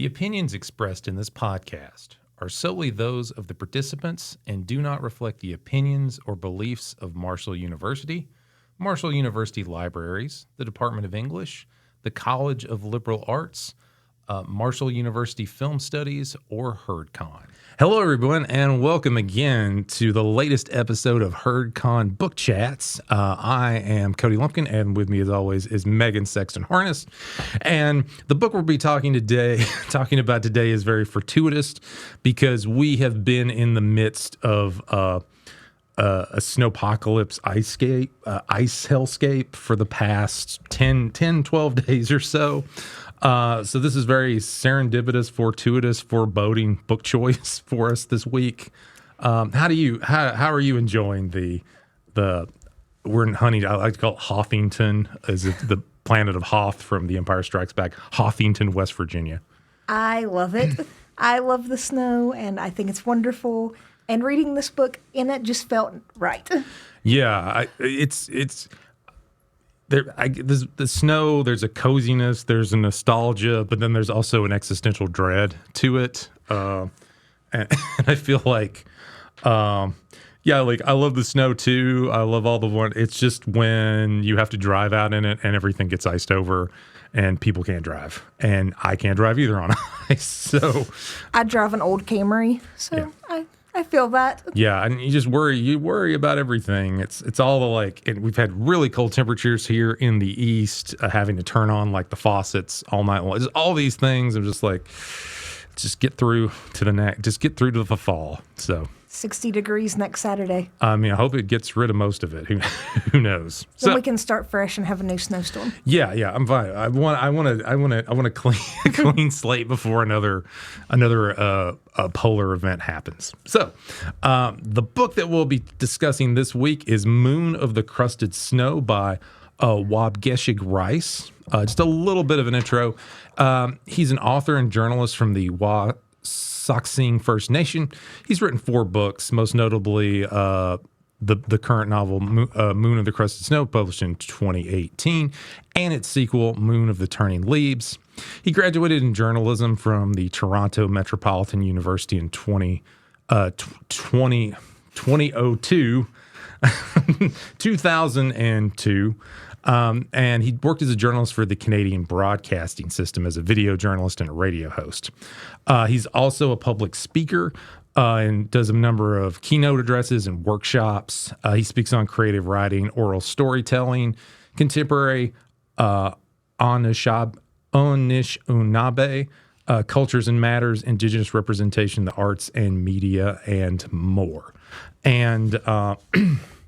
The opinions expressed in this podcast are solely those of the participants and do not reflect the opinions or beliefs of Marshall University, Marshall University Libraries, the Department of English, the College of Liberal Arts, Marshall University Film Studies, or HerdCon. Hello, everyone, and welcome again to the latest episode of HerdCon Book Chats. I am Cody Lumpkin, and with me, as always, is Meghan Sexton Harness. And the book we'll be talking about today is very fortuitous because we have been in the midst of a snowpocalypse ice hellscape for the past 12 days or so. So this is very serendipitous, fortuitous, foreboding book choice for us this week. How are you enjoying the we're in Honey? I like to call it Hoffington, as if the planet of Hoth from The Empire Strikes Back, Hoffington, West Virginia. I love it. I love the snow, and I think it's wonderful. And reading this book in it just felt right. Yeah, there's the snow, there's a coziness, there's a nostalgia, but then there's also an existential dread to it. And I feel like, I love the snow too. I love all the one. It's just when you have to drive out in it and everything gets iced over and people can't drive. And I can't drive either on ice. So I drive an old Camry, so yeah. I feel that. Yeah, and you worry about everything. It's all and we've had really cold temperatures here in the east, having to turn on like the faucets all night long. Just all these things. I'm just like, just get through to the fall. So 60 degrees next Saturday. I mean, I hope it gets rid of most of it. Who knows? Then we can start fresh and have a new snowstorm. Yeah, I'm fine. I want a clean slate before another polar event happens. So, the book that we'll be discussing this week is Moon of the Crusted Snow by Waubgeshig Rice. Just a little bit of an intro. He's an author and journalist from the Waubgeshig First Nation. He's written 4 books, most notably the current novel Moon of the Crusted Snow, published in 2018, and its sequel, Moon of the Turning Leaves. He graduated in journalism from the Toronto Metropolitan University in 2002. 2002. And he worked as a journalist for the Canadian Broadcasting System as a video journalist and a radio host. He's also a public speaker and does a number of keynote addresses and workshops. He speaks on creative writing, oral storytelling, contemporary Anishinaabe, cultures and matters, indigenous representation, the arts and media, and more. And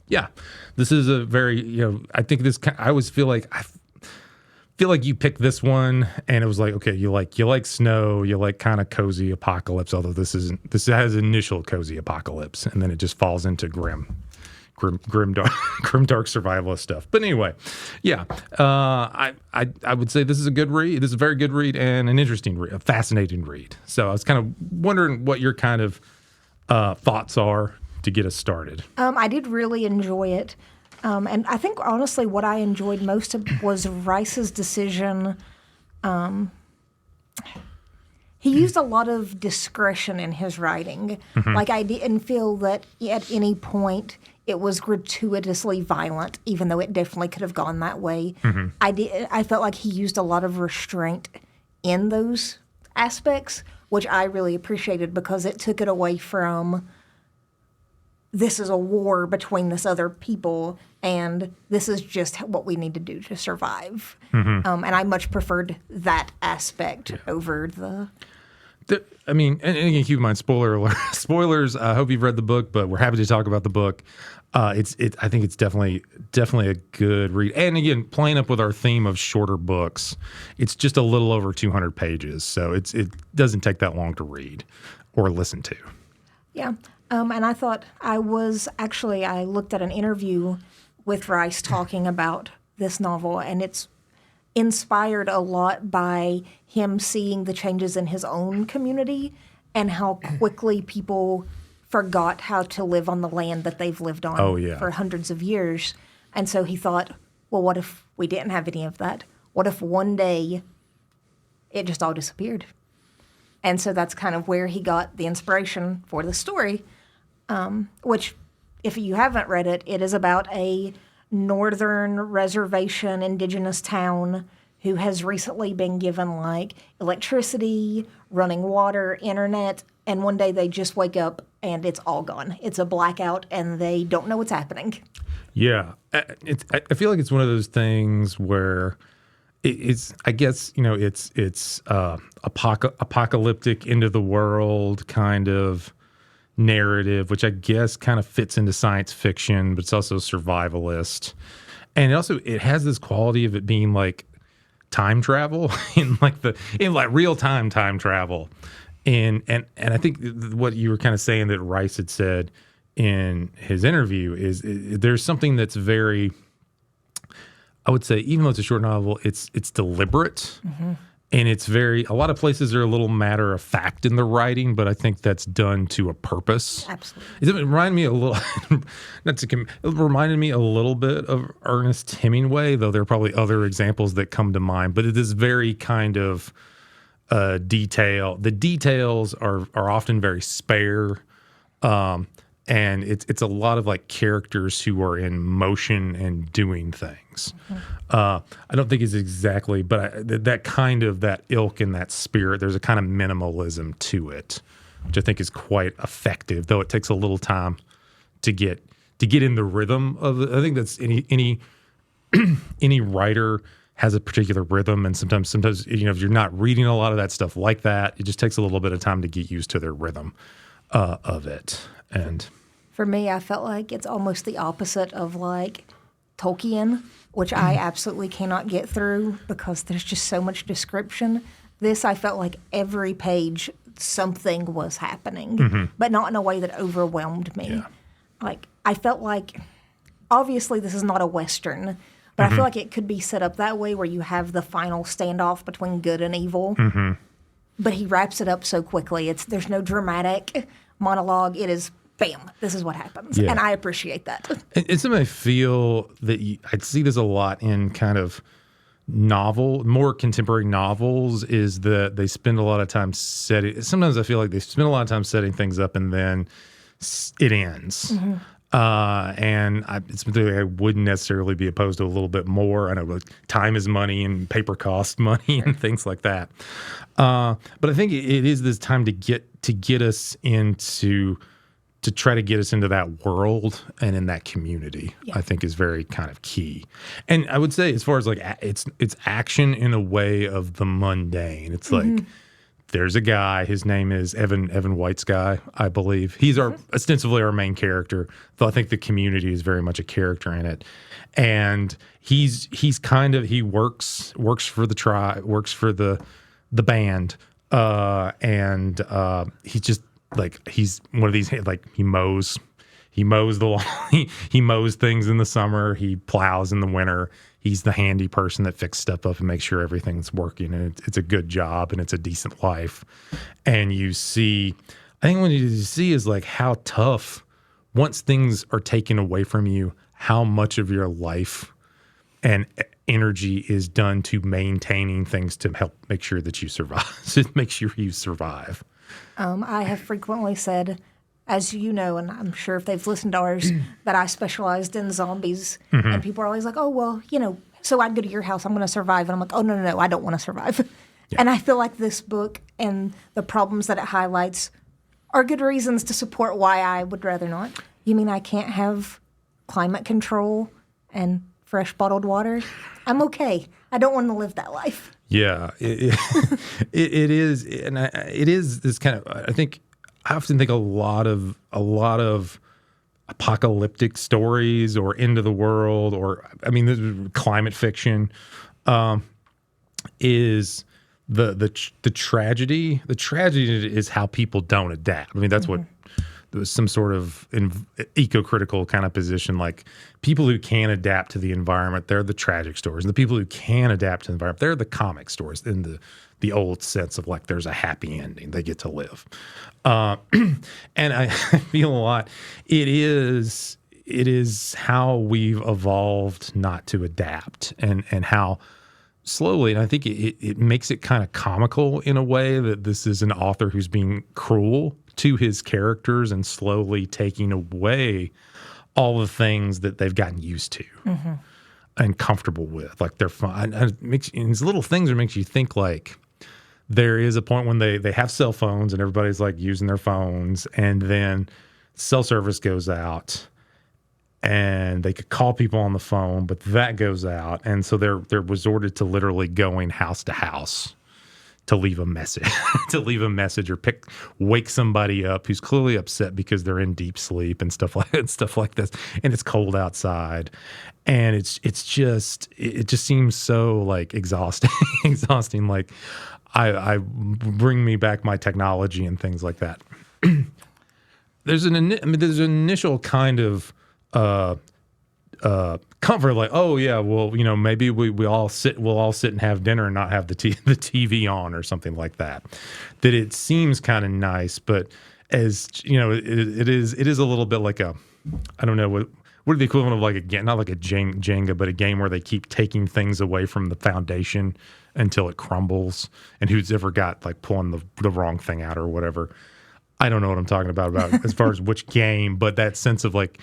yeah, this is a very, I think this, I always feel like you picked this one and it was like, okay, you like snow, you like kind of cozy apocalypse, although this has initial cozy apocalypse and then it just falls into grim dark survivalist stuff. But anyway, yeah, I would say this is a good read. This is a very good read and an interesting read, a fascinating read. So I was kind of wondering what your kind of thoughts are to get us started. I did really enjoy it. And I think, honestly, what I enjoyed most was Rice's decision. He used a lot of discretion in his writing. Mm-hmm. Like, I didn't feel that at any point it was gratuitously violent, even though it definitely could have gone that way. Mm-hmm. I felt like he used a lot of restraint in those aspects, which I really appreciated because it took it away from this is a war between this other people, and this is just what we need to do to survive. Mm-hmm. And I much preferred that aspect over the... I mean, and again, keep in mind, spoilers. I hope you've read the book, but we're happy to talk about the book. I think it's definitely a good read. And again, playing up with our theme of shorter books, it's just a little over 200 pages, so it doesn't take that long to read or listen to. Yeah. And I thought I looked at an interview with Rice talking about this novel, and it's inspired a lot by him seeing the changes in his own community and how quickly people forgot how to live on the land that they've lived on for hundreds of years. And so he thought, well, what if we didn't have any of that? What if one day it just all disappeared? And so that's kind of where he got the inspiration for the story, which, if you haven't read it, it is about a northern reservation indigenous town who has recently been given like electricity, running water, internet, and one day they just wake up and it's all gone. It's a blackout and they don't know what's happening. Yeah. I feel like it's one of those things where it's I guess, it's apocalyptic, end of the world kind of narrative, which I guess kind of fits into science fiction, but it's also survivalist. And it has this quality of it being like time travel in real time travel. And I think what you were kind of saying that Rice had said in his interview is there's something that's very, I would say, even though it's a short novel, it's deliberate. And it's a lot of places are a little matter of fact in the writing, but I think that's done to a purpose. Absolutely. It reminded me a little, it reminded me a little bit of Ernest Hemingway, though there are probably other examples that come to mind, but it is very kind of detail. The details are often very spare. And it's a lot of like characters who are in motion and doing things. I don't think it's exactly, but that ilk and that spirit, there's a kind of minimalism to it, which I think is quite effective, though it takes a little time to get in the rhythm of it. I think that's any writer has a particular rhythm, and sometimes if you're not reading a lot of that stuff like that, it just takes a little bit of time to get used to their rhythm of it. And for me, I felt like it's almost the opposite of like Tolkien, which I absolutely cannot get through because there's just so much description. This, I felt like every page something was happening, but not in a way that overwhelmed me. Yeah. Like, I felt like, obviously this is not a Western, but I feel like it could be set up that way where you have the final standoff between good and evil. But he wraps it up so quickly. There's no dramatic monologue. It is, bam, this is what happens. Yeah. And I appreciate that. And something I feel that I'd see this a lot in kind of more contemporary novels is that they spend a lot of time sometimes I feel like they spend a lot of time setting things up and then it ends. And it's something I wouldn't necessarily be opposed to a little bit more. I know like, time is money and paper costs money and things like that. But I think it is this time to get us to try to get us into that world and in that community, I think is very kind of key. And I would say as far as like, it's action in a way of the mundane. It's like, there's a guy, his name is Evan White's guy, I believe. He's ostensibly our main character, though I think the community is very much a character in it. And he's kind of, he works for the tribe, works for the band. And he's just, like he's one of these, like he mows the lawn, he mows things in the summer, he plows in the winter. He's the handy person that fixes stuff up and makes sure everything's working, and it's a good job and it's a decent life. And I think what you see is like how tough, once things are taken away from you, how much of your life and energy is done to maintaining things to help make sure that you survive. I have frequently said, as you know, and I'm sure if they've listened to ours, that I specialized in zombies. And people are always like, oh, well, so I'd go to your house, I'm going to survive. And I'm like, oh, no, I don't want to survive. Yeah. And I feel like this book and the problems that it highlights are good reasons to support why I would rather not. You mean I can't have climate control and fresh bottled water? I'm okay. I don't want to live that life. Yeah, it is, and it is this kind of. I often think a lot of apocalyptic stories or end of the world, or this is climate fiction, is the tragedy. The tragedy is how people don't adapt. That's what. There was some sort of eco-critical kind of position, like people who can adapt to the environment, they're the tragic stories. And the people who can adapt to the environment, they're the comic stories in the old sense of like there's a happy ending, they get to live. And I feel a lot, it is how we've evolved not to adapt and how slowly, and I think it makes it kind of comical in a way that this is an author who's being cruel to his characters and slowly taking away all the things that they've gotten used to and comfortable with. Like they're fun. And these little things that makes you think like there is a point when they have cell phones and everybody's like using their phones, and then cell service goes out and they could call people on the phone, but that goes out. And so they're resorted to literally going house to house to leave a message, or wake somebody up who's clearly upset because they're in deep sleep and stuff like this. And it's cold outside. And it just seems so like exhausting. Like I bring me back my technology and things like that. There's an initial kind of comfort, like, oh yeah, well, maybe we'll all sit and have dinner and not have the TV on or something like that. That it seems kind of nice, but as it is a little bit like a, I don't know what are the equivalent of like not like a Jenga, but a game where they keep taking things away from the foundation until it crumbles, and who's ever got like pulling the wrong thing out or whatever. I don't know what I'm talking about as far as which game, but that sense of like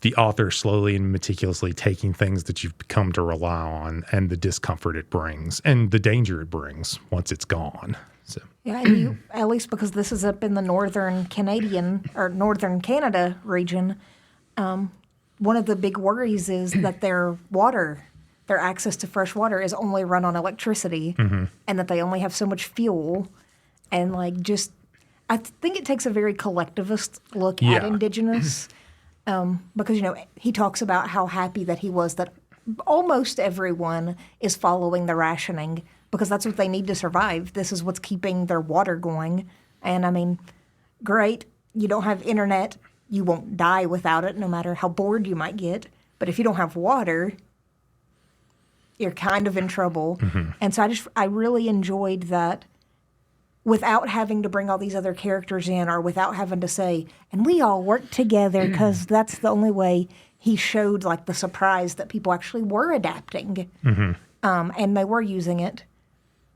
the author slowly and meticulously taking things that you've come to rely on and the discomfort it brings and the danger it brings once it's gone. So yeah, and at least because this is up in the northern Canada region, one of the big worries is that their access to fresh water is only run on electricity, and that they only have so much fuel, and I think it takes a very collectivist look at Indigenous. Because, he talks about how happy that he was that almost everyone is following the rationing because that's what they need to survive. This is what's keeping their water going. And, I mean, great, you don't have internet. You won't die without it no matter how bored you might get. But if you don't have water, you're kind of in trouble. And so I really enjoyed that. Without having to bring all these other characters in or without having to say, and we all work together, because that's the only way he showed like the surprise that people actually were adapting and they were using it.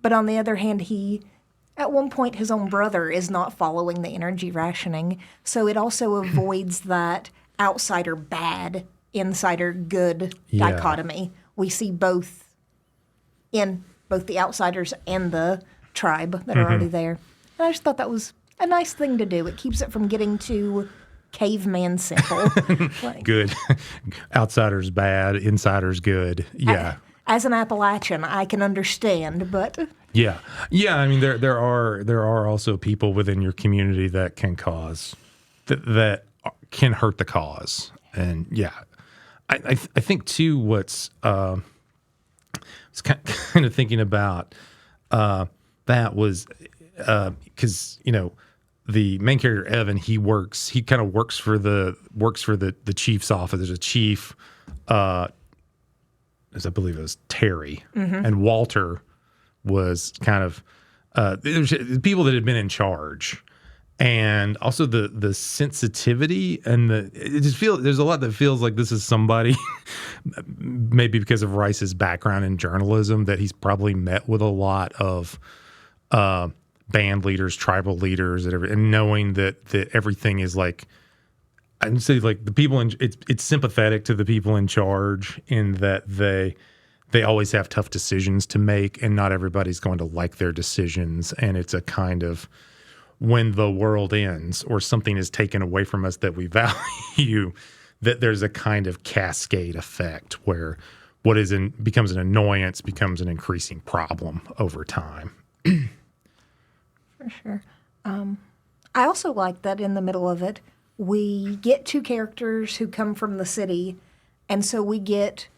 But on the other hand, at one point, his own brother is not following the energy rationing. So it also avoids that outsider bad, insider good dichotomy. We see both in both the outsiders and the tribe that are already there. And I just thought that was a nice thing to do. It keeps it from getting too caveman simple. Good. Outsiders bad, insiders good. Yeah. As an Appalachian, I can understand, but yeah. I mean, there are also people within your community that can cause that can hurt the cause, and I think too. What's I was kind of thinking about. That was because the main character Evan, he kind of works for the chief's office. There's a chief, as I believe it was Terry, and Walter was kind of there's people that had been in charge, and also the sensitivity and it just there's a lot that feels like this is somebody maybe because of Rice's background in journalism that he's probably met with a lot of band leaders, tribal leaders, and knowing that everything is like, I'd say like the people it's sympathetic to the people in charge in that they always have tough decisions to make, and not everybody's going to like their decisions, and it's a kind of when the world ends or something is taken away from us that we value, that there's a kind of cascade effect where what becomes an annoyance becomes an increasing problem over time. For sure. I also like that in the middle of it, we get two characters who come from the city, and so we get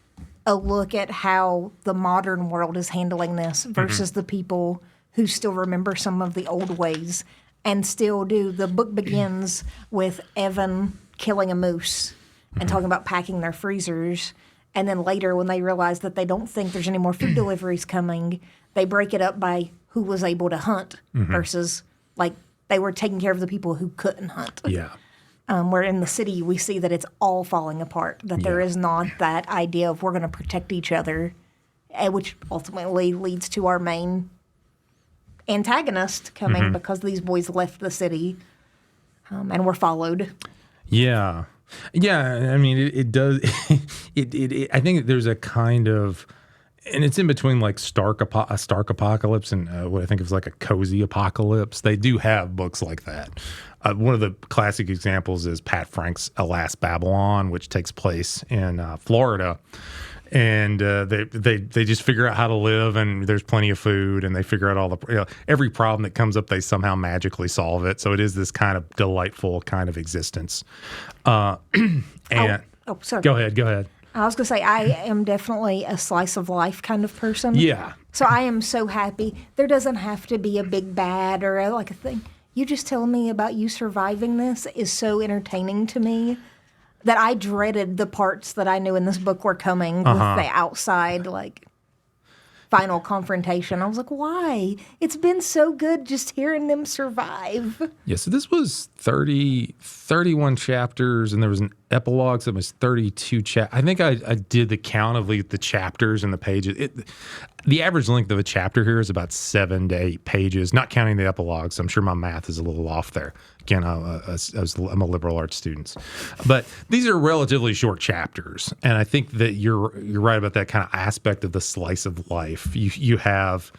a look at how the modern world is handling this versus the people who still remember some of the old ways and still do. The book begins with Evan killing a moose and talking about packing their freezers. And then later, when they realize that they don't think there's any more food deliveries coming, they break it up by who was able to hunt versus, like, they were taking care of the people who couldn't hunt. Yeah. Where in the city, we see that it's all falling apart, that there is not that idea of we're going to protect each other. which ultimately leads to our main antagonist coming because these boys left the city and were followed. Yeah. Yeah, I mean, it does. I think there's a kind of, and it's in between like a Stark apocalypse and what I think is like a cozy apocalypse. They do have books like that. One of the classic examples is Pat Frank's Alas Babylon, which takes place in Florida. And they just figure out how to live, and there's plenty of food, and they figure out all the every problem that comes up, they somehow magically solve it. So it is this kind of delightful kind of existence. And sorry. Go ahead. I was going to say, I am definitely a slice of life kind of person. Yeah. So I am so happy. There doesn't have to be a big bad or like a thing. You just telling me about you surviving this is so entertaining to me that I dreaded the parts that I knew in this book were coming with the outside, like, final confrontation. I was like, why? It's been so good just hearing them survive. Yeah, so this was 31 chapters, and there was an epilogue, so it was 32 chapters. I think I did the count of the chapters and the pages. The average length of a chapter here is about 7 to 8 pages, not counting the epilogue, so I'm sure my math is a little off there. Again, I'm a liberal arts student. But these are relatively short chapters, and I think that you're right about that kind of aspect of the slice of life. You have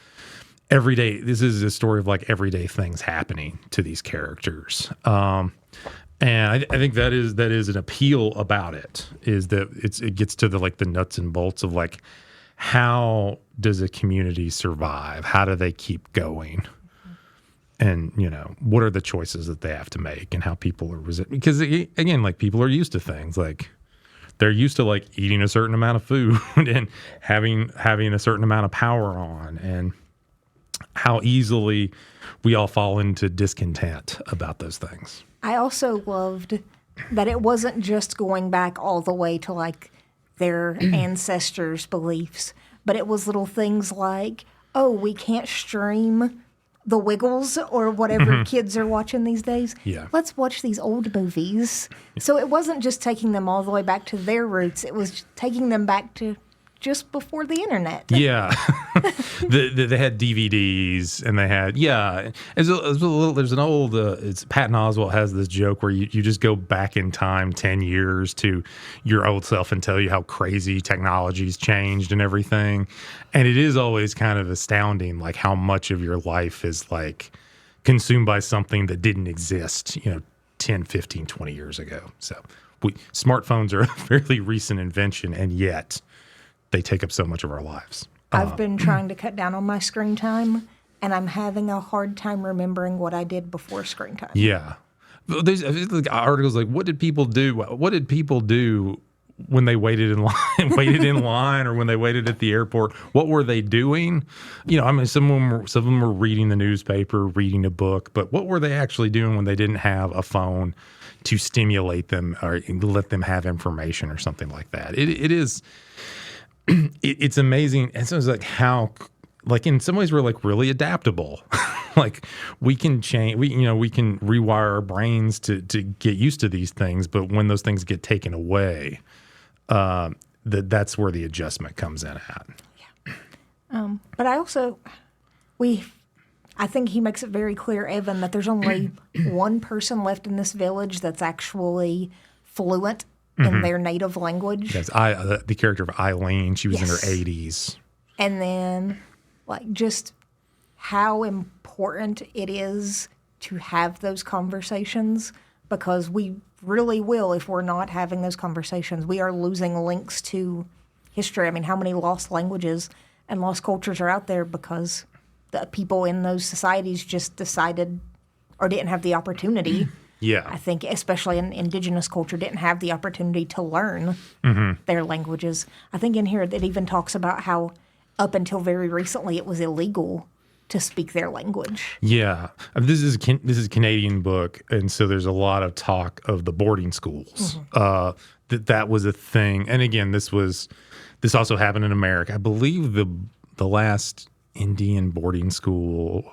everyday, this is a story of like everyday things happening to these characters. And I think that is an appeal about it, is that it gets to the nuts and bolts of like, how does a community survive? How do they keep going? And, what are the choices that they have to make, and how people are because again, like, people are used to things, like they're used to like eating a certain amount of food and having a certain amount of power on, and how easily we all fall into discontent about those things. I also loved that it wasn't just going back all the way to like their ancestors' beliefs, but it was little things like, oh, we can't stream The Wiggles or whatever kids are watching these days. Yeah. Let's watch these old movies. So it wasn't just taking them all the way back to their roots. It was taking them back to just before the internet. Yeah. They had DVDs, and they had, there's an old, it's Patton Oswalt has this joke where you just go back in time 10 years to your old self and tell you how crazy technology's changed and everything. And it is always kind of astounding, like, how much of your life is like consumed by something that didn't exist, 10, 15, 20 years ago. So smartphones are a fairly recent invention, and yet they take up so much of our lives. I've been trying to cut down on my screen time, and I'm having a hard time remembering what I did before screen time. Yeah. There's articles like, what did people do? What did people do when they waited in line, or when they waited at the airport? What were they doing? Some of them were reading the newspaper, reading a book, but what were they actually doing when they didn't have a phone to stimulate them or let them have information or something like that? It's amazing. And so it's like how, like, in some ways we're like really adaptable. Like, we can change, we can rewire our brains to get used to these things. But when those things get taken away, that's where the adjustment comes in at. Yeah. But I think he makes it very clear, Evan, that there's only one person left in this village that's actually fluent in their native language. Yes, the character of Eileen, she was in her 80s. And then, like, just how important it is to have those conversations, because we really will, if we're not having those conversations, we are losing links to history. I mean, how many lost languages and lost cultures are out there because the people in those societies just decided or didn't have the opportunity. Yeah. I think especially in indigenous culture didn't have the opportunity to learn their languages. I think in here it even talks about how up until very recently it was illegal to speak their language. Yeah. This is a Canadian book, and so there's a lot of talk of the boarding schools. That was a thing. And again, this also happened in America. I believe the last Indian boarding school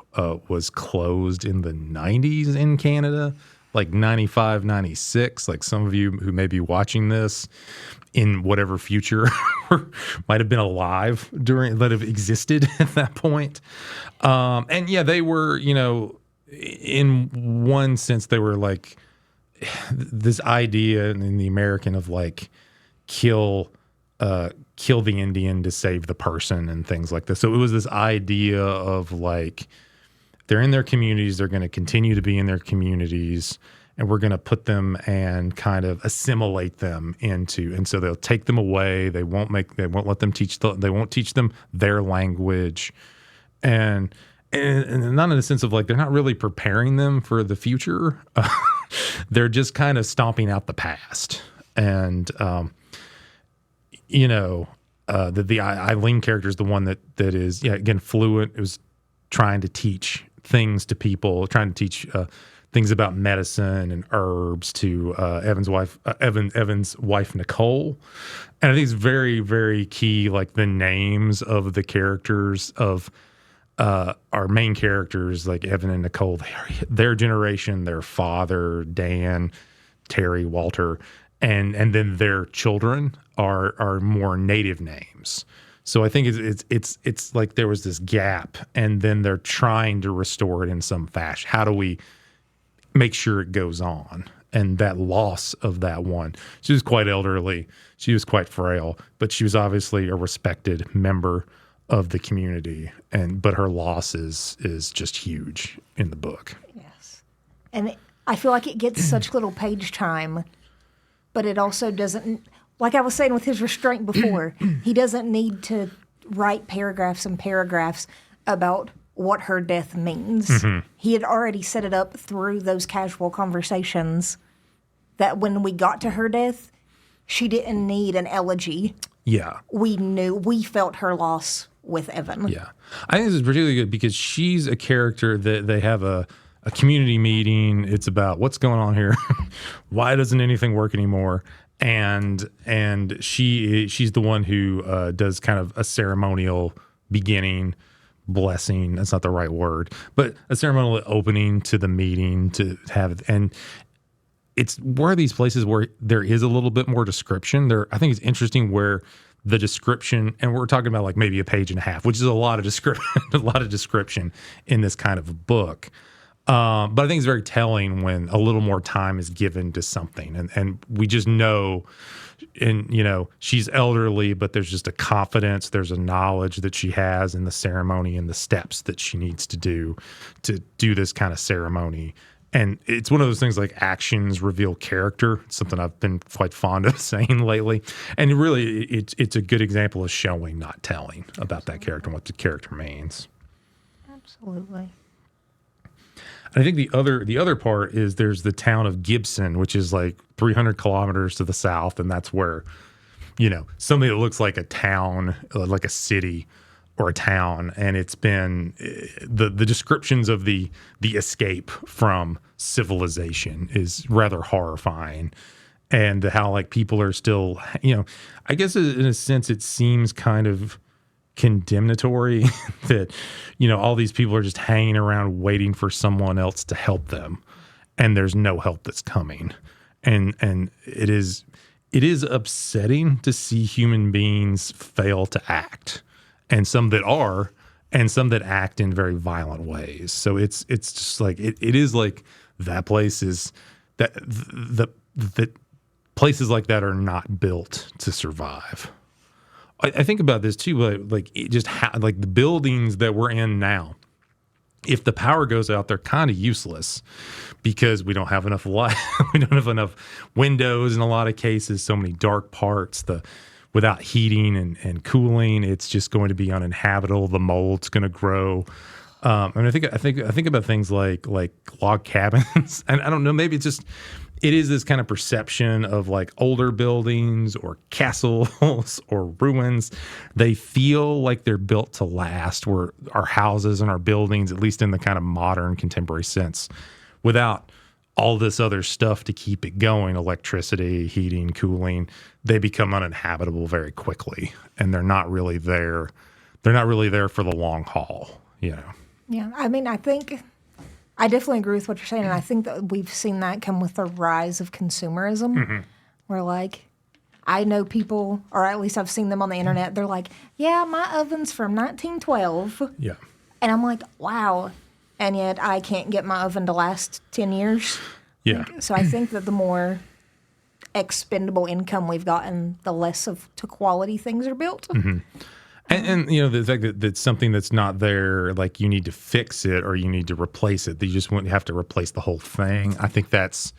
was closed in the 90s in Canada. like 95, 96. Like some of you who may be watching this in whatever future might have been alive during that have existed at that point. And yeah, they were, in one sense, they were like this idea in the American of like kill the Indian to save the person and things like this. So it was this idea of like they're in their communities, they're going to continue to be in their communities, and we're going to put them and kind of assimilate them into. And so they'll take them away. They won't let them they won't teach them their language, and not in the sense of like they're not really preparing them for the future. They're just kind of stomping out the past. And the Eileen character is the one that is again fluent. It was trying to teach things to people, trying to teach things about medicine and herbs to Evan's wife Nicole. And I think it's very, very key, like the names of the characters of our main characters, like Evan and Nicole, their generation, their father, Dan, Terry, Walter, and then their children are more native names. So I think it's like there was this gap, and then they're trying to restore it in some fashion. How do we make sure it goes on? And that loss of that one, she was quite elderly, she was quite frail, but she was obviously a respected member of the community, but her loss is just huge in the book. Yes, and I feel like it gets such little page time, but it also doesn't. Like I was saying with his restraint before, he doesn't need to write paragraphs and paragraphs about what her death means. Mm-hmm. He had already set it up through those casual conversations that when we got to her death, she didn't need an elegy. Yeah. We felt her loss with Evan. Yeah. I think this is particularly good because she's a character that they have a community meeting. It's about what's going on here. Why doesn't anything work anymore? And she's the one who does kind of a ceremonial beginning, blessing. That's not the right word, but a ceremonial opening to the meeting to have. And it's one of these places where there is a little bit more description. I think it's interesting where the description, and we're talking about like maybe a page and a half, which is a lot of description in this kind of a book. But I think it's very telling when a little more time is given to something, and we just know, she's elderly, but there's just a confidence, there's a knowledge that she has in the ceremony and the steps that she needs to do this kind of ceremony. And it's one of those things like actions reveal character. It's something I've been quite fond of saying lately. And really, it's a good example of showing, not telling, about that character and what the character means. Absolutely. I think the other part is there's the town of Gibson, which is like 300 kilometers to the south, and that's where, something that looks like a town, like a city or a town, and it's been the descriptions of the escape from civilization is rather horrifying, and how like people are still, I guess in a sense it seems kind of condemnatory that all these people are just hanging around waiting for someone else to help them, and there's no help that's coming, and it is upsetting to see human beings fail to act, and some that are, and some that act in very violent ways. So it's just like it is like that place is that the places like that are not built to survive. I think about this too, like it just like the buildings that we're in now. If the power goes out, they're kind of useless because we don't have enough light. We don't have enough windows in a lot of cases. So many dark parts. Without heating and cooling, it's just going to be uninhabitable. The mold's going to grow. And I think about things like log cabins, and I don't know. Maybe it is this kind of perception of like older buildings or castles or ruins. They feel like they're built to last, where our houses and our buildings, at least in the kind of modern contemporary sense, without all this other stuff to keep it going, electricity, heating, cooling, they become uninhabitable very quickly. And they're not really there. They're not really there for the long haul, Yeah. I mean, I think I definitely agree with what you're saying, and I think that we've seen that come with the rise of consumerism. Where, like, I know people, or at least I've seen them on the internet, they're like, yeah, my oven's from 1912. Yeah. And I'm like, wow. And yet I can't get my oven to last 10 years. Yeah. So I think that the more expendable income we've gotten, the less to quality things are built. And you know, the fact that that's something that's not there, like you need to fix it or you need to replace it. You just wouldn't have to replace the whole thing. I think that's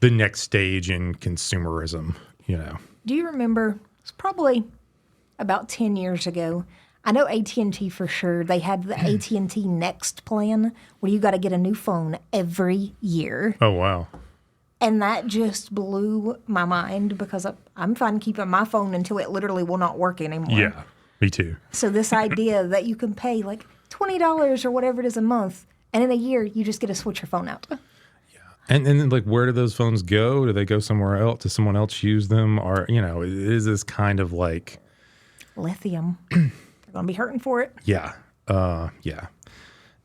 the next stage in consumerism, you know. Do you remember, it's probably about 10 years ago, I know AT&T for sure, they had the AT&T Next plan where you got to get a new phone every year. Oh, wow. And that just blew my mind because I'm fine keeping my phone until it literally will not work anymore. Yeah, me too. So this idea that you can pay like $20 or whatever it is a month, and in a year you just get to switch your phone out. And then, like, where do those phones go? Do they go somewhere else? Does someone else use them? Or, you know, is this kind of like... Lithium. They're going to be hurting for it. Yeah. Yeah.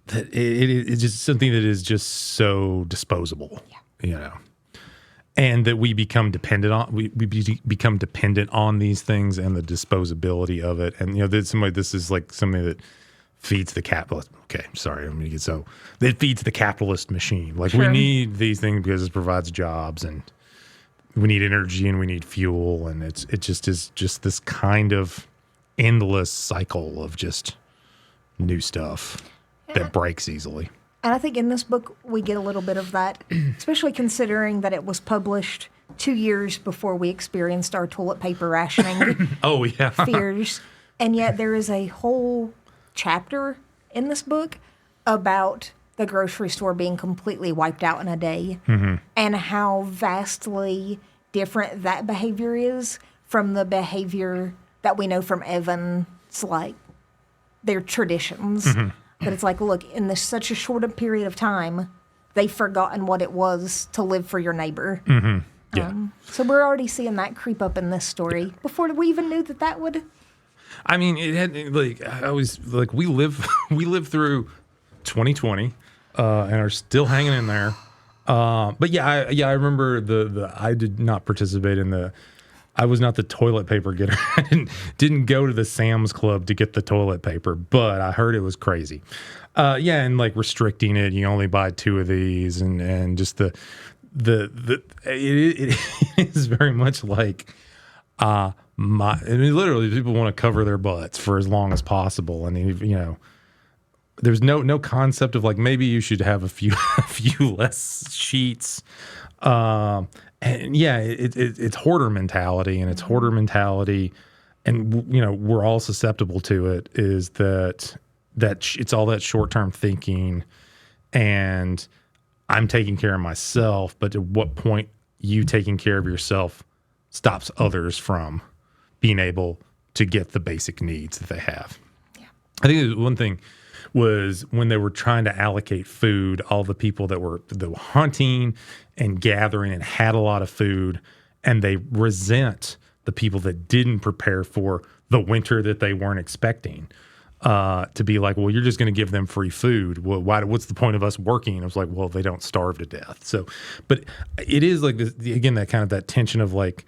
That it's just something that is just so disposable, you know. And that we become dependent on, we become dependent on these things and the disposability of it. And, you know, this is like something that feeds the capitalist. Okay, sorry, I'm gonna get so it feeds the capitalist machine. Like we need these things because it provides jobs, and we need energy, and we need fuel, and it just is just this kind of endless cycle of just new stuff that breaks easily. And I think in this book we get a little bit of that, especially considering that it was published 2 years before we experienced our toilet paper rationing Oh yeah, fears, and yet there is a whole chapter in this book about the grocery store being completely wiped out in a day and how vastly different that behavior is from the behavior that we know from Evan's, like, their traditions. But it's like, look, in this such a short a period of time, they've forgotten what it was to live for your neighbor. Yeah. So we're already seeing that creep up in this story before we even knew that would... I mean, it had like I always like we live through 2020 and are still hanging in there. But yeah, I remember I did not participate in the. I was not the toilet paper getter. I didn't go to the Sam's Club to get the toilet paper, but I heard it was crazy. Yeah, and like restricting it, you only buy 2 of these, and just it is very much like. Literally, people want to cover their butts for as long as possible, and you know, there's no concept of like maybe you should have a few less sheets, and yeah, it's hoarder mentality, and it's hoarder mentality, and you know we're all susceptible to it. Is that it's all that short term thinking, and I'm taking care of myself, but at what point you taking care of yourself stops others from being able to get the basic needs that they have. Yeah. I think one thing was when they were trying to allocate food, all the people that were hunting and gathering and had a lot of food, and they resent the people that didn't prepare for the winter that they weren't expecting. To be like, well, you're just going to give them free food. Well, what's the point of us working? I was like, well, they don't starve to death. So, but it is like this, again, that kind of that tension of like,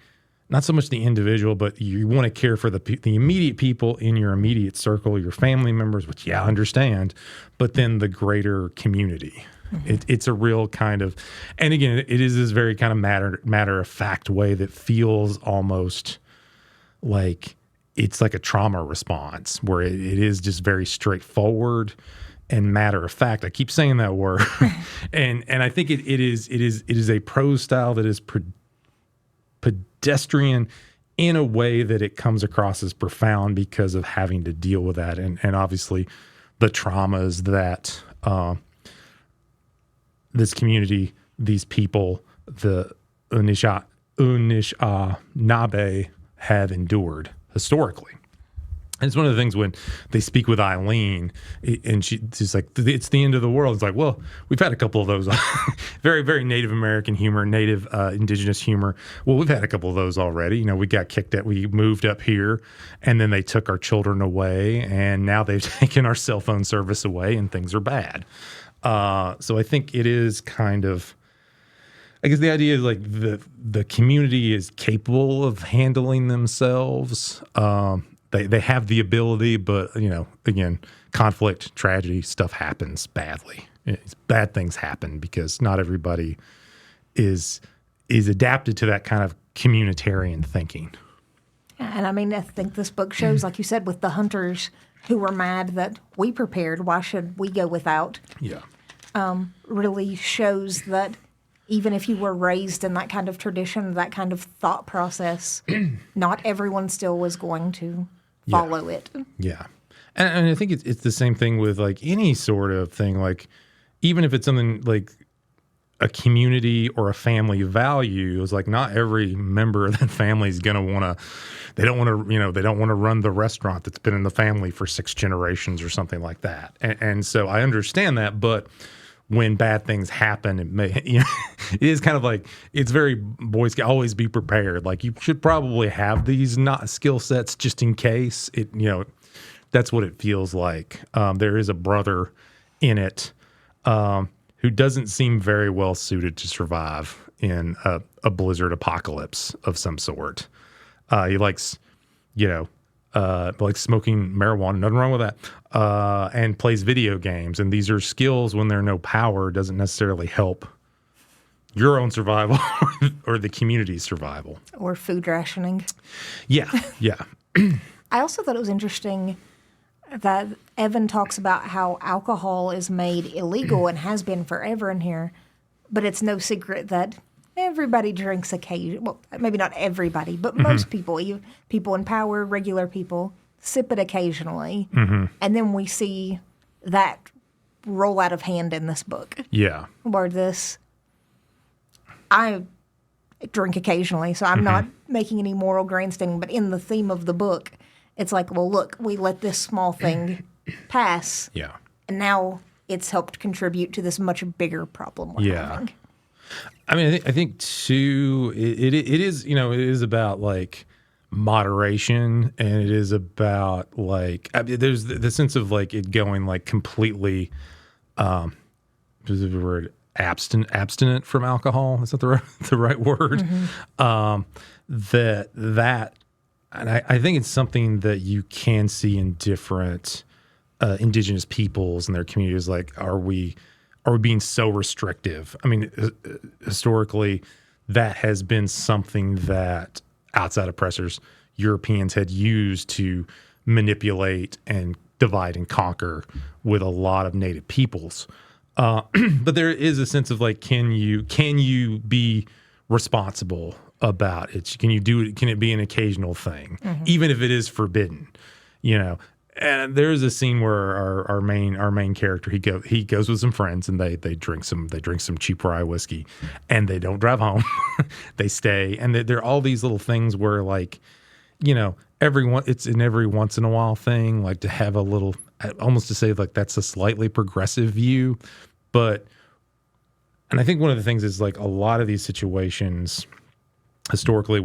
not so much the individual, but you want to care for the immediate people in your immediate circle, your family members, which, yeah, I understand, but then the greater community. It's a real kind of, and again, it is this very kind of matter of fact way that feels almost like it's like a trauma response where it is just very straightforward and matter of fact. I keep saying that word, and I think it is a prose style that is pedestrian in a way that it comes across as profound because of having to deal with that, and obviously the traumas that this community, these people, the Anishinaabe have endured historically. And it's one of the things when they speak with Eileen, and she's like, it's the end of the world. It's like, well, we've had a couple of those. Very, very Native American humor, Native indigenous humor. Well, we've had a couple of those already. You know, we got kicked out. We moved up here, and then they took our children away, and now they've taken our cell phone service away, and things are bad. So I think it is kind of, I guess the idea is like the community is capable of handling themselves. They have the ability, but again, conflict, tragedy, stuff happens badly. Bad things happen because not everybody is adapted to that kind of communitarian thinking. And I mean, I think this book shows, like you said, with the hunters who were mad that we prepared, why should we go without? Yeah. Really shows that even if you were raised in that kind of tradition, that kind of thought process, not everyone still was going to follow it. Yeah. And I think it's the same thing with like any sort of thing, like even if it's something like a community or a family value, it's like not every member of that family is going to want to, they don't want to run the restaurant that's been in the family for 6 generations or something like that. And so I understand that, but when bad things happen, it is kind of like, it's very Boy Scout, always be prepared. Like you should probably have these not skill sets just in case that's what it feels like. There is a brother in it who doesn't seem very well suited to survive in a blizzard apocalypse of some sort. He likes, smoking marijuana, nothing wrong with that, and plays video games. And these are skills when there's no power, doesn't necessarily help your own survival or the community's survival. Or food rationing. Yeah, yeah. I also thought it was interesting that Evan talks about how alcohol is made illegal and has been forever in here, but it's no secret that everybody drinks occasionally. Well, maybe not everybody, but most people, people in power, regular people, sip it occasionally. And then we see that roll out of hand in this book. Yeah. Where I drink occasionally, so I'm not making any moral grandstanding, but in the theme of the book, it's like, well, look, we let this small thing pass. Yeah. And now it's helped contribute to this much bigger problem we're having. I mean, I think too, it is about like moderation, and it is about like, there's the sense of like it going like completely, what is the word, abstinent from alcohol. Is that the right word? And I think it's something that you can see in different indigenous peoples and their communities. Like, are we being so restrictive? I mean, historically, that has been something that outside oppressors, Europeans had used to manipulate and divide and conquer with a lot of native peoples. But there is a sense of like, can you be responsible about it? Can you do it? Can it be an occasional thing, even if it is forbidden? And there's a scene where our main character he goes with some friends and they drink some cheap rye whiskey, and they don't drive home. They stay, and there are all these little things where like, it's an every once in a while thing, like to have a little, almost to say like that's a slightly progressive view, and I think one of the things is like a lot of these situations historically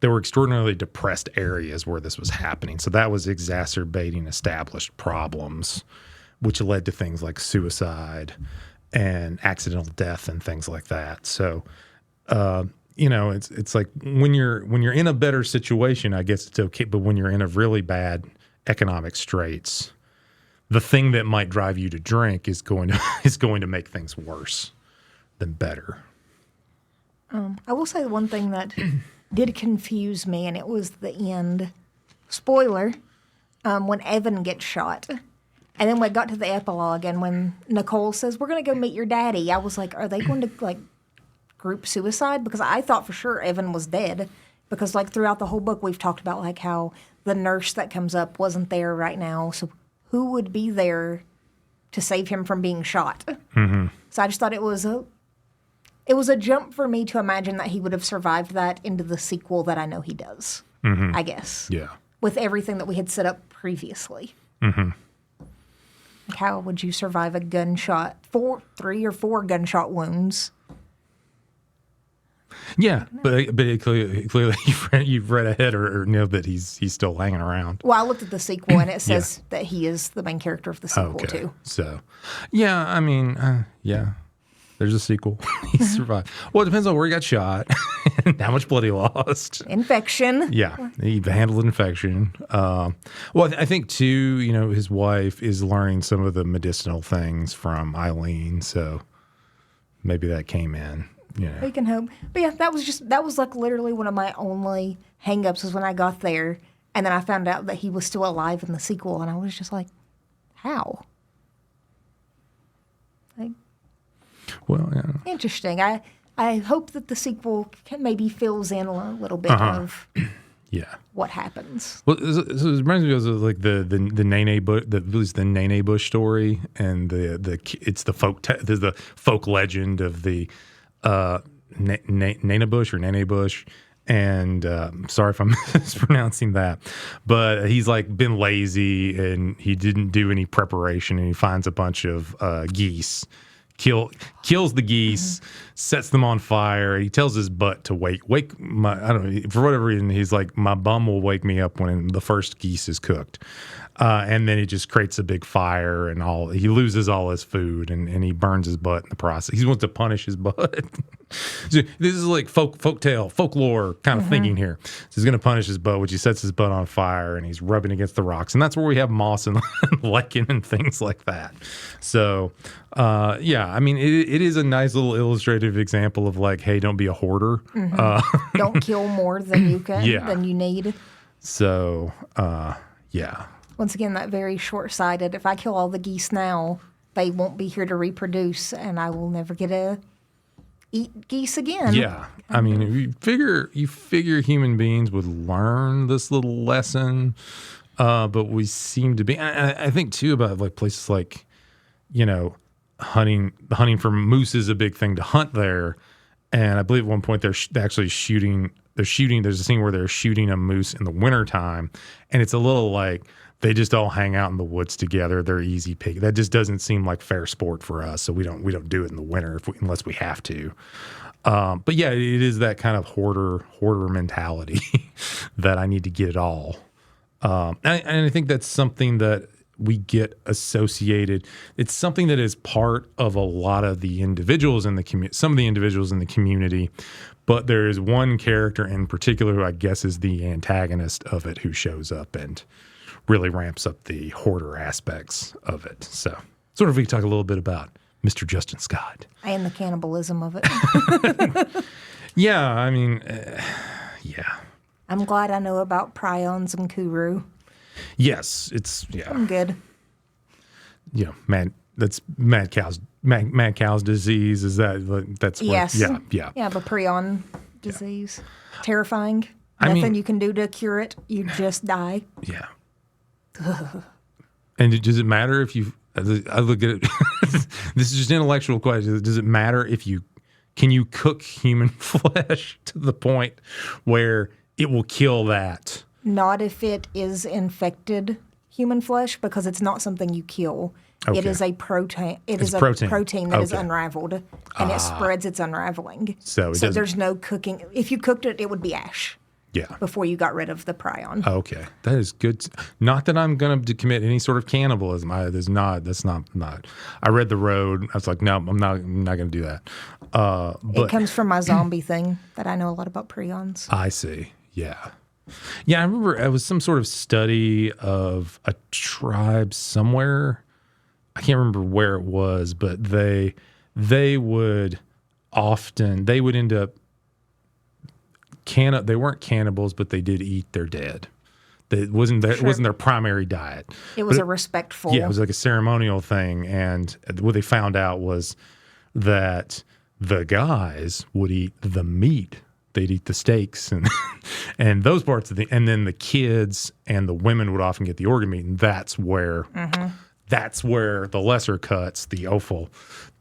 there were extraordinarily depressed areas where this was happening. So that was exacerbating established problems, which led to things like suicide and accidental death and things like that. So, it's like when you're in a better situation, I guess it's okay. But when you're in a really bad economic straits, the thing that might drive you to drink is going to make things worse than better. I will say one thing that did confuse me, and it was the end. Spoiler, when Evan gets shot. And then we got to the epilogue, and when Nicole says, we're going to go meet your daddy, I was like, are they going to, like, group suicide? Because I thought for sure Evan was dead. Because, like, throughout the whole book, we've talked about, like, how the nurse that comes up wasn't there right now. So who would be there to save him from being shot? So I just thought it was a jump for me to imagine that he would have survived that into the sequel that I know he does, I guess. Yeah. With everything that we had set up previously. Like how would you survive a gunshot, 3 or 4 gunshot wounds? Yeah, but it clearly you've read ahead or know that he's still hanging around. Well, I looked at the sequel, and it says that he is the main character of the sequel, too. So, yeah, I mean, there's a sequel. He survived. Well, it depends on where he got shot and how much blood he lost. Infection. Yeah, he handled infection. Well, I think, too, his wife is learning some of the medicinal things from Eileen, so maybe that came in. We can hope. But yeah, that was like literally one of my only hang-ups was when I got there, and then I found out that he was still alive in the sequel, and I was just like, how? Like, well, yeah. Interesting. I hope that the sequel maybe fills in a little bit of what happens. Well, so it reminds me of like the Nene Bush, the Nene Bush story, and it's the folk legend of the Nene Bush or Nene Bush. And sorry if I'm mispronouncing that, but he's like been lazy and he didn't do any preparation, and he finds a bunch of geese, kills the geese, sets them on fire. He tells his butt to wake my, I don't know, for whatever reason, he's like, my bum will wake me up when the first geese is cooked. And then he just creates a big fire, and he loses all his food, and he burns his butt in the process. He wants to punish his butt. So this is like folklore kind of thinking here. So he's going to punish his butt, which he sets his butt on fire, and he's rubbing against the rocks. And that's where we have moss and lichen and things like that. So, I mean, it is a nice little illustrative example of like, hey, don't be a hoarder. Don't kill more than you need. So, Once again, that very short-sighted. If I kill all the geese now, they won't be here to reproduce, and I will never get to eat geese again. Yeah, I mean, you figure human beings would learn this little lesson, but we seem to be. I think too about like places like, hunting for moose is a big thing to hunt there, and I believe at one point they're actually shooting. There's a scene where they're shooting a moose in the wintertime, and it's a little like they just all hang out in the woods together. They're easy pick. That just doesn't seem like fair sport for us. So we don't do it in the winter unless we have to. But yeah, it is that kind of hoarder mentality that I need to get it all. And I think that's something that we get associated. It's something that is part of a lot of the individuals in the community, some of the individuals in the community. But there is one character in particular who I guess is the antagonist of it, who shows up and really ramps up the hoarder aspects of it. So sort of we could talk a little bit about Mr. Justin Scott. And the cannibalism of it. Yeah, I mean, I'm glad I know about prions and kuru. Yes, I'm good. That's mad cow's disease. Is that's what, yes. Yeah, the prion disease. Terrifying. Nothing you can do to cure it. You just die. Yeah. And does it matter if I look at it, this is just an intellectual question. Does it matter can you cook human flesh to the point where it will kill that? Not if it is infected human flesh, because it's not something you kill. Okay. It is a protein. It's a protein that is unraveled, and it spreads its unraveling. So there's no cooking. If you cooked it, it would be ash. Yeah. Before you got rid of the prion. Okay, that is good. Not that I'm going to commit any sort of cannibalism. That's not. I read The Road. I was like, no, I'm not going to do that. But it comes from my zombie thing that I know a lot about prions. I see. Yeah. Yeah, I remember it was some sort of study of a tribe somewhere. I can't remember where it was, but they would end up they weren't cannibals, but they did eat their dead. It wasn't their primary diet. It was a respectful. Yeah, it was like a ceremonial thing, and what they found out was that the guys would eat the meat. They'd eat the steaks and those parts and then the kids and the women would often get the organ meat, and that's where the lesser cuts, the offal,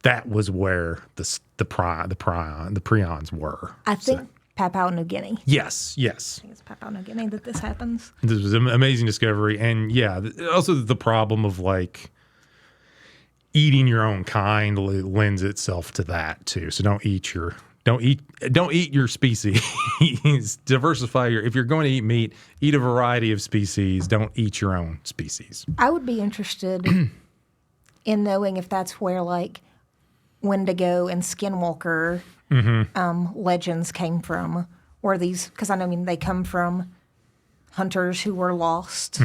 that was where the prions were. I think Papua New Guinea. Yes. I think it's Papua New Guinea that this happens. This was an amazing discovery, and also the problem of like eating your own kind lends itself to that too. So don't eat your don't eat your species. Diversify if you're going to eat meat, eat a variety of species. Don't eat your own species. I would be interested in knowing if that's where like Wendigo and Skinwalker legends came from, or these, because I mean they come from hunters who were lost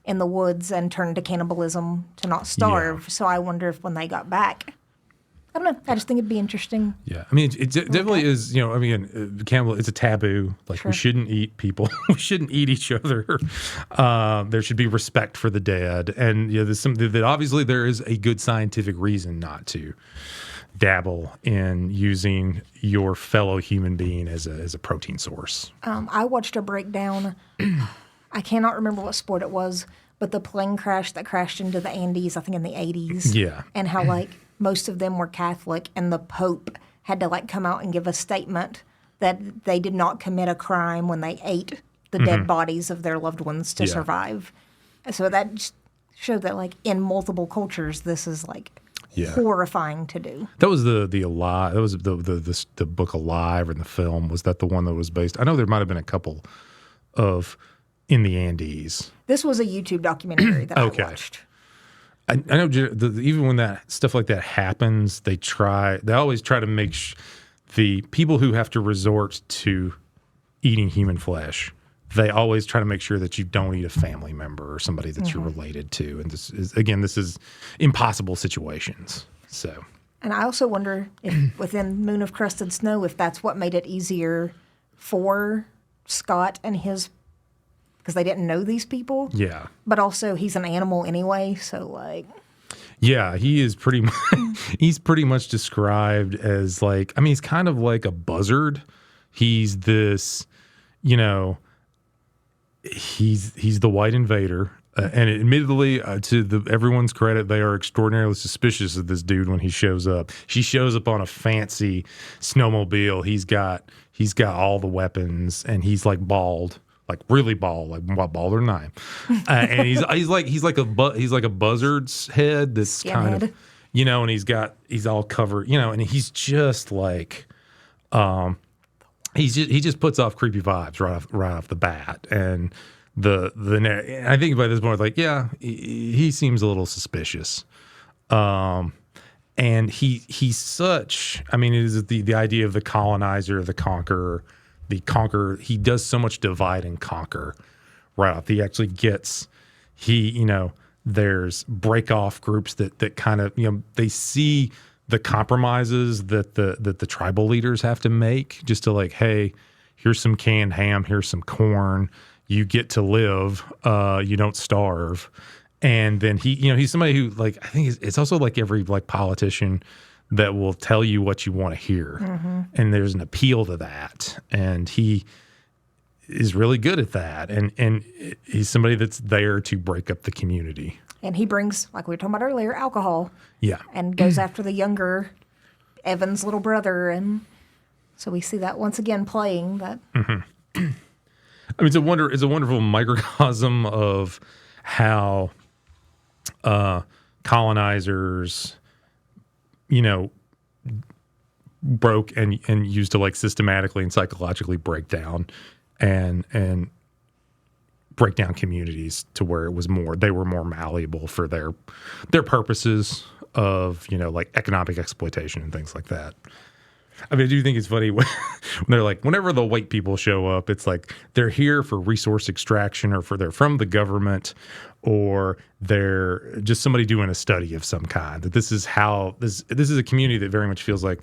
in the woods and turned to cannibalism to not starve. So I wonder if when they got back, I don't know. I just think it'd be interesting. Yeah, I mean, it definitely is. I mean, cannibal. It's a taboo. Like we shouldn't eat people. We shouldn't eat each other. There should be respect for the dead, and there's something that obviously there is a good scientific reason not to dabble in using your fellow human being as a protein source. I watched a breakdown. I cannot remember what sport it was, but the plane crash that crashed into the Andes, I think in the 80s. Yeah, and how like most of them were Catholic, and the Pope had to like come out and give a statement that they did not commit a crime when they ate the dead bodies of their loved ones to survive. So that just showed that like in multiple cultures, this is like horrifying to do. That was the Alive. That was the book Alive, and the film was that the one that was based. I know there might have been a couple of in the Andes. This was a YouTube documentary that I watched. I know even when that stuff like that happens, they always try to make the people who have to resort to eating human flesh, they always try to make sure that you don't eat a family member or somebody that you're related to. And this is impossible situations. So, and I also wonder if within Moon of Crusted Snow, if that's what made it easier for Scott and his, because they didn't know these people. Yeah. But also he's an animal anyway, so like. Yeah, he is pretty much, he's pretty much described as like, I mean, he's kind of like a buzzard. He's this, he's the white invader. And admittedly, to everyone's credit, they are extraordinarily suspicious of this dude when he shows up. She shows up on a fancy snowmobile. He's got all the weapons, and he's like bald. Like really bald, like balder than I am, and he's like a buzzard's head. This kind of, and he's all covered, and he's just like, he just puts off creepy vibes right off the bat, and I think by this point, like, yeah, he seems a little suspicious, and he's such. I mean, it is the idea of the colonizer, the conqueror. The conqueror, he does so much divide and conquer right off. He actually gets, there's break off groups that kind of, they see the compromises that the tribal leaders have to make just to like, hey, here's some canned ham, here's some corn, you get to live, you don't starve. And then he's somebody who like, I think it's also like every like politician that will tell you what you want to hear. And there's an appeal to that. And he is really good at that. And he's somebody that's there to break up the community. And he brings, like we were talking about earlier, alcohol. Yeah. And goes after the younger Evan's little brother. And so we see that once again playing that. I mean, it's a wonderful microcosm of how colonizers broke and used to like systematically and psychologically break down and break down communities to where they were more malleable for their purposes of, like economic exploitation and things like that. I mean, I do think it's funny when they're like, whenever the white people show up, it's like they're here for resource extraction, or they're from the government, or they're just somebody doing a study of some kind. That this is a community that very much feels like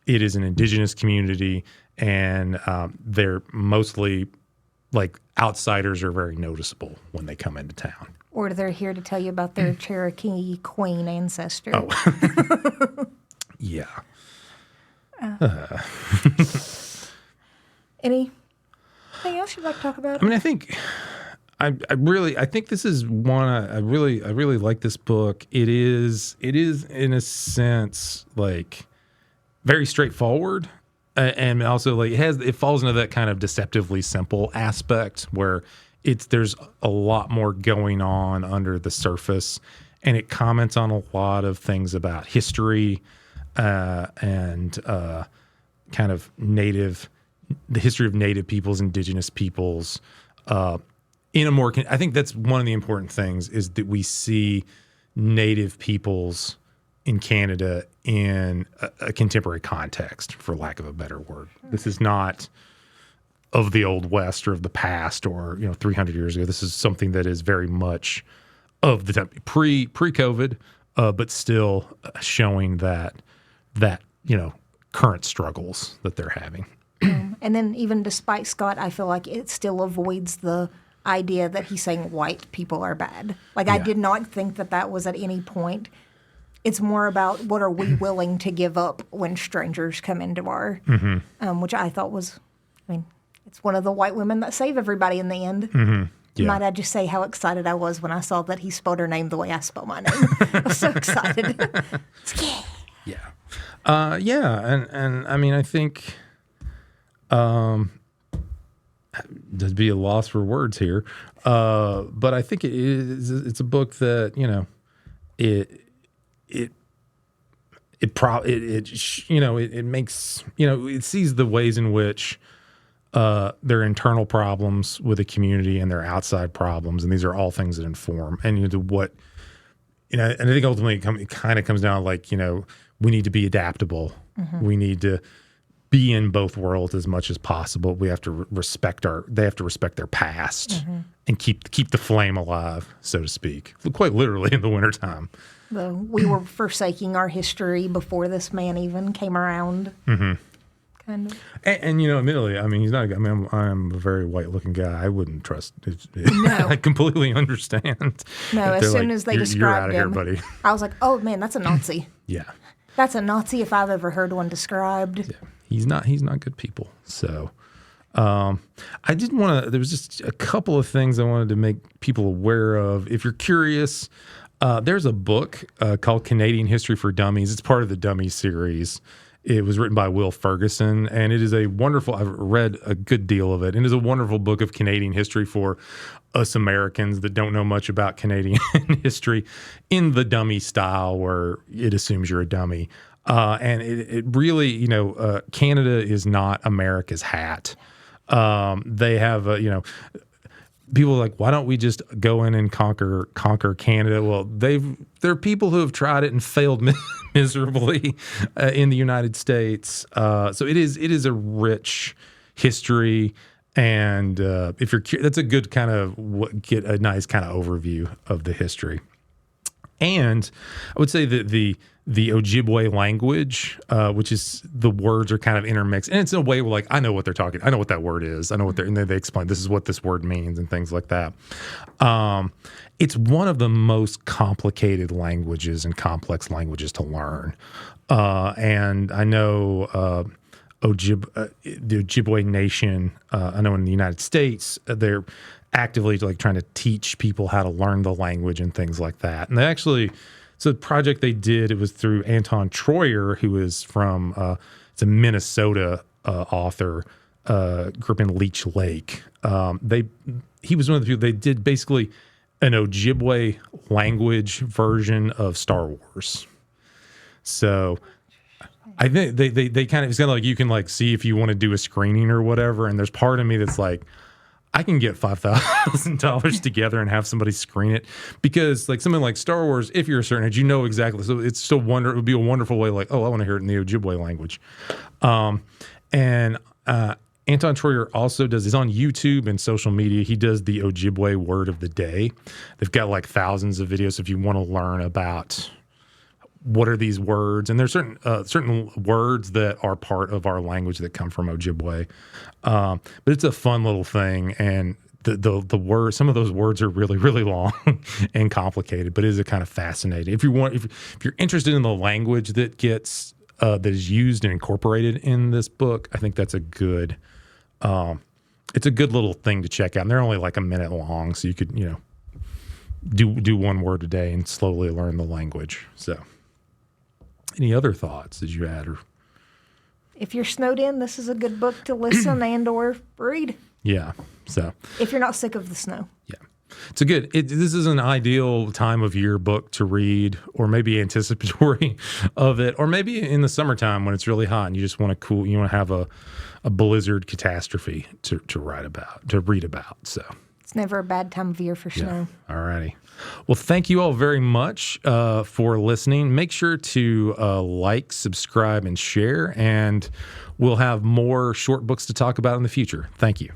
it is an indigenous community, and they're mostly like outsiders are very noticeable when they come into town. Or they're here to tell you about their Cherokee Queen ancestor. Oh, yeah. Anything else you'd like to talk about? I mean, I think this is one I really like this book. It is in a sense like very straightforward, and also like it falls into that kind of deceptively simple aspect where there's a lot more going on under the surface, and it comments on a lot of things about history and kind of the history of Native peoples, indigenous peoples, in a more, I think that's one of the important things is that we see Native peoples in Canada in a contemporary context, for lack of a better word. This is not of the Old West or of the past or, 300 years ago. This is something that is very much of the time, pre-COVID, but still showing that, current struggles that they're having. And then even despite Scott, I feel like it still avoids the idea that he's saying white people are bad. Like, I did not think that was at any point. It's more about what are we willing to give up when strangers come into our, which I thought was, it's one of the white women that save everybody in the end. Mm-hmm. Yeah. Might I just say how excited I was when I saw that he spelled her name the way I spell my name. I was so excited. Yeah. And I think there'd be a loss for words here. But I think it's a book that, it makes, it sees the ways in which their internal problems with the community and their outside problems, and these are all things that inform. And and I think ultimately it kind of comes down like, we need to be adaptable. Mm-hmm. We need to be in both worlds as much as possible. We have to they have to respect their past and keep the flame alive, so to speak, quite literally in the wintertime. We were forsaking our history before this man even came around. Mm-hmm. Kind of. And admittedly, he's not. I'm a very white-looking guy. I wouldn't trust. No. I completely understand. No, as soon as they described you're out him, of here, buddy. I was like, "Oh man, that's a Nazi." Yeah, that's a Nazi if I've ever heard one described. Yeah. He's not good people. So, I didn't want to. There was just a couple of things I wanted to make people aware of. If you're curious, there's a book called Canadian History for Dummies. It's part of the Dummy series. It was written by Will Ferguson, and it is a wonderful, I've read a good deal of it, and it is a wonderful book of Canadian history for us Americans that don't know much about Canadian history in the dummy style where it assumes you're a dummy. And it really, Canada is not America's hat. They have, people are like, why don't we just go in and conquer Canada? Well, there are people who have tried it and failed miserably in the United States. So it is a rich history, and if you're that's a good kind of get a nice kind of overview of the history. And I would say that the Ojibwe language, which is the words are kind of intermixed, and it's in a way where, like, I know what they're talking. I know what that word is. I know what and they explain this is what this word means and things like that. It's one of the most complicated languages and complex languages to learn. And I know the Ojibwe Nation. I know in the United States they're actively trying to teach people how to learn the language and things like that. And they actually. So the project they did, it was through Anton Troyer, who is from, it's a Minnesota author, grew up in Leech Lake. He was one of the people, they did basically an Ojibwe language version of Star Wars. So I think they kind of, it's kind of like you can see if you want to do a screening or whatever. And there's part of me that's like, I can get $5,000 together and have somebody screen it, because something like Star Wars, if you're a certain age, exactly. So it's still it would be a wonderful way. I want to hear it in the Ojibwe language. And Anton Troyer also he's on YouTube and social media. He does the Ojibwe word of the day. They've got thousands of videos if you want to learn about what are these words, and there's certain words that are part of our language that come from Ojibwe. But it's a fun little thing, and the word, some of those words are really, really long and complicated, but it is a kind of fascinating. If you're interested in the language that gets that is used and incorporated in this book, I think that's a good. It's a good little thing to check out. And they're only a minute long, so you could do one word a day and slowly learn the language. So. Any other thoughts that you had? Or if you're snowed in, this is a good book to listen and or read. Yeah. So if you're not sick of the snow. Yeah. it's a good. This is an ideal time of year book to read, or maybe anticipatory of it, or maybe in the summertime when it's really hot and you just want to cool. You want to have a blizzard catastrophe to read about. So It's never a bad time of year for snow. all righty. Well, thank you all very much for listening. Make sure to like, subscribe, and share, and we'll have more short books to talk about in the future. Thank you.